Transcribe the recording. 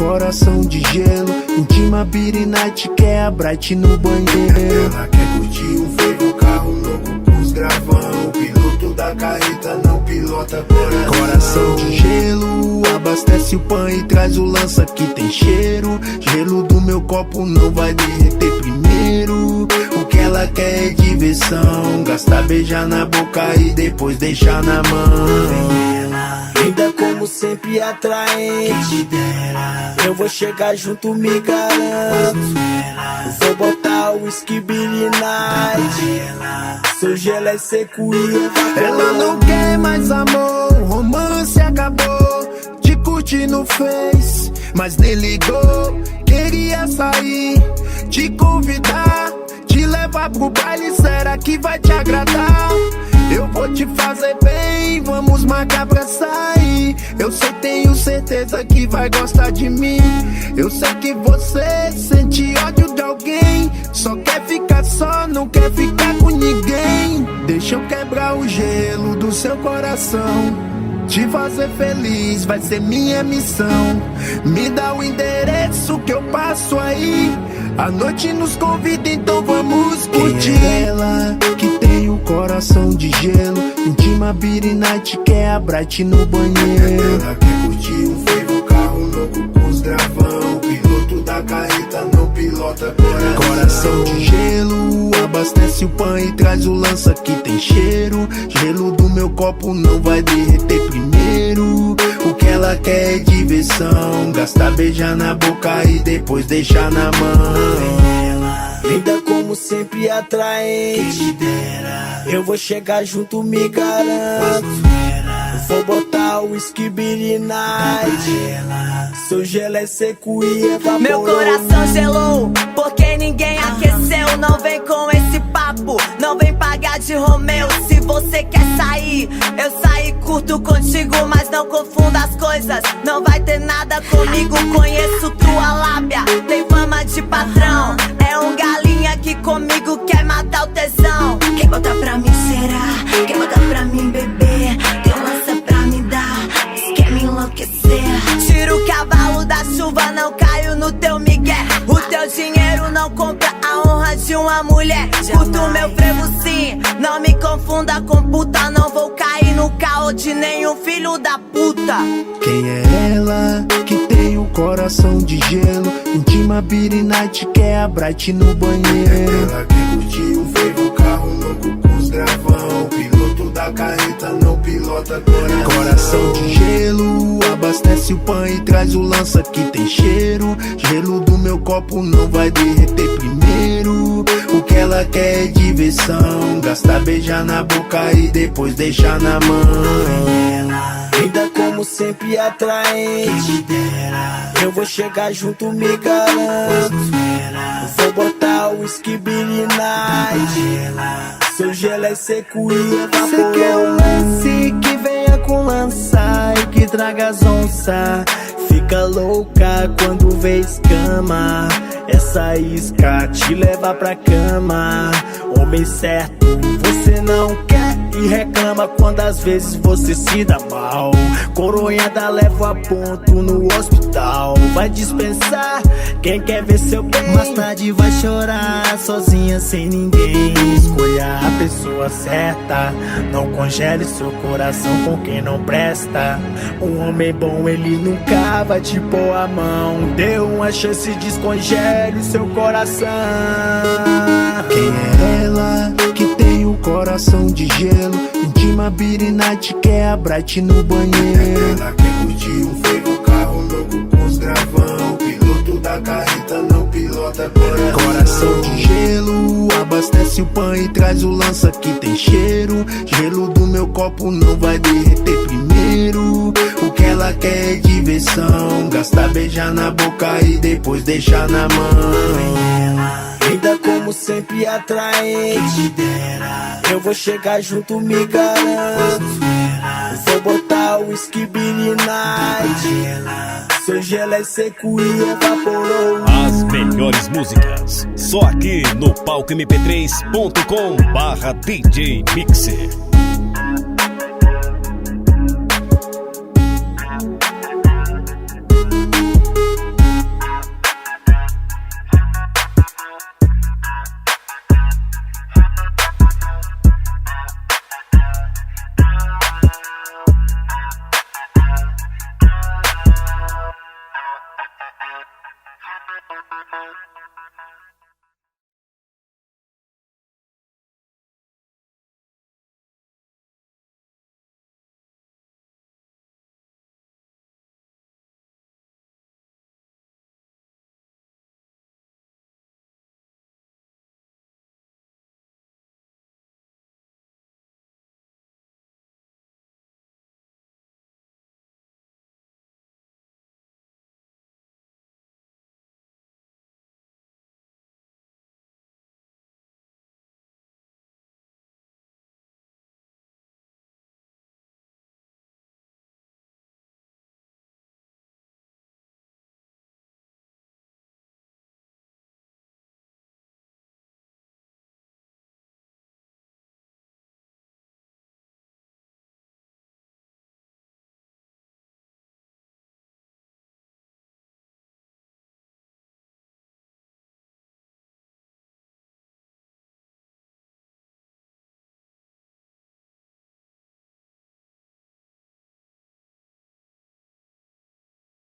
coração de gelo. Intima Beat Night, quer a Bright no banheiro. Ela quer curtir um frevo, carro louco com os gravão. O piloto da carreta não pilota coração de gelo, abastece o pão e traz o lança que tem cheiro. Gelo do meu copo não vai derreter primeiro. O que ela quer é diversão, gastar, beijar na boca e depois deixar na mão. Linda como sempre atraente, eu vou chegar junto, me garanto. Vou botar o whisky Beat Night, seu gelo é seco e ela não quer mais amor, romance acabou. Te curti no Face, mas nem ligou. Queria sair, te convidar, te levar pro baile, será que vai te agradar? Eu vou te fazer bem, vamos marcar pra sair. Eu sei, tenho certeza que vai gostar de mim. Eu sei que você sente ódio de alguém, só quer ficar só, não quer ficar com ninguém. Deixa eu quebrar o gelo do seu coração, te fazer feliz vai ser minha missão. Me dá o endereço que eu passo aí, a noite nos convida, então vamos curtir. Quem é ela que tem o coração de gelo. Intima Beat Night, quer a Bright no banheiro. Ela quer curtir um frevo, carro louco com os gravão. O piloto da carreta não pilota coração de gelo, abastece o pão e traz o lança que tem cheiro. Gelo do meu copo não vai derreter primeiro. O que ela quer é diversão, gastar, beijar na boca e depois deixar na mão. Linda como sempre atraente, eu vou chegar junto, me garanto. Vou botar o whisky Beat Night, seu gelo é seco e evaporou. Meu coração gelou, porque ninguém aqueceu. Não vem com esse papo, não vem pagar de Romeu. Se você quer sair, eu saí curto contigo, mas não confunda as coisas, não vai ter nada comigo. Conheço tua lábia, tem fama de patrão. É um galinha que comigo quer matar o tesão. Quer botar pra mim, será? Quer botar pra mim, beber? Tem um lança pra me dar, isso quer me enlouquecer. Tira o cavalo da chuva, não caio no teu migué. O teu dinheiro não compra a honra de uma mulher. Curto meu frevo sim, não me confunda com puta. Não vou cair no caô de nenhum filho da puta. Quem é ela que tem o coração de gelo? Intima Beat Night, quer a Bright no banheiro. Ela quer curtir um frevo, carro louco com os gravão. O piloto da carreta não pilota coração de gelo, abastece o pão e traz o lança que tem cheiro. Gelo do meu copo não vai derreter primeiro. O que ela quer é diversão, gastar, beijar na boca e depois deixar na mão. Linda como sempre atraente, eu vou chegar junto, me garanto. Vou botar o whisky Beat Night, seu gelo é seco e evaporou. Você quer um lance que venha com lança e que traga as onça. Fica louca quando vê escama, essa isca te leva pra cama. Homem certo você não quer e reclama quando às vezes você se dá mal. Coronhada leva a ponto no hospital. Vai dispensar quem quer ver seu bem, mais tarde vai chorar sozinha sem ninguém. Escolha a pessoa certa, não congele seu coração com quem não presta. Um homem bom ele nunca vai te pôr a mão. Dê uma chance, descongele seu coração. Quem é ela que tem o coração de gelo? Intima Beat Night, quer a Bright no banheiro. Ela quer curtir um frevo, carro louco com os gravão. O piloto da carreta não pilota coração de gelo, abastece o pão e traz o lança que tem cheiro. Gelo do meu copo não vai derreter primeiro. O que ela quer é diversão, gastar, beijar na boca e depois deixar na mão. Linda como sempre atraente, eu vou chegar junto, me garanto. Vou botar o whisky Beat Night, seu gelo é seco e evaporou. As melhores músicas, só aqui no palcomp3.com/DJ Mixer.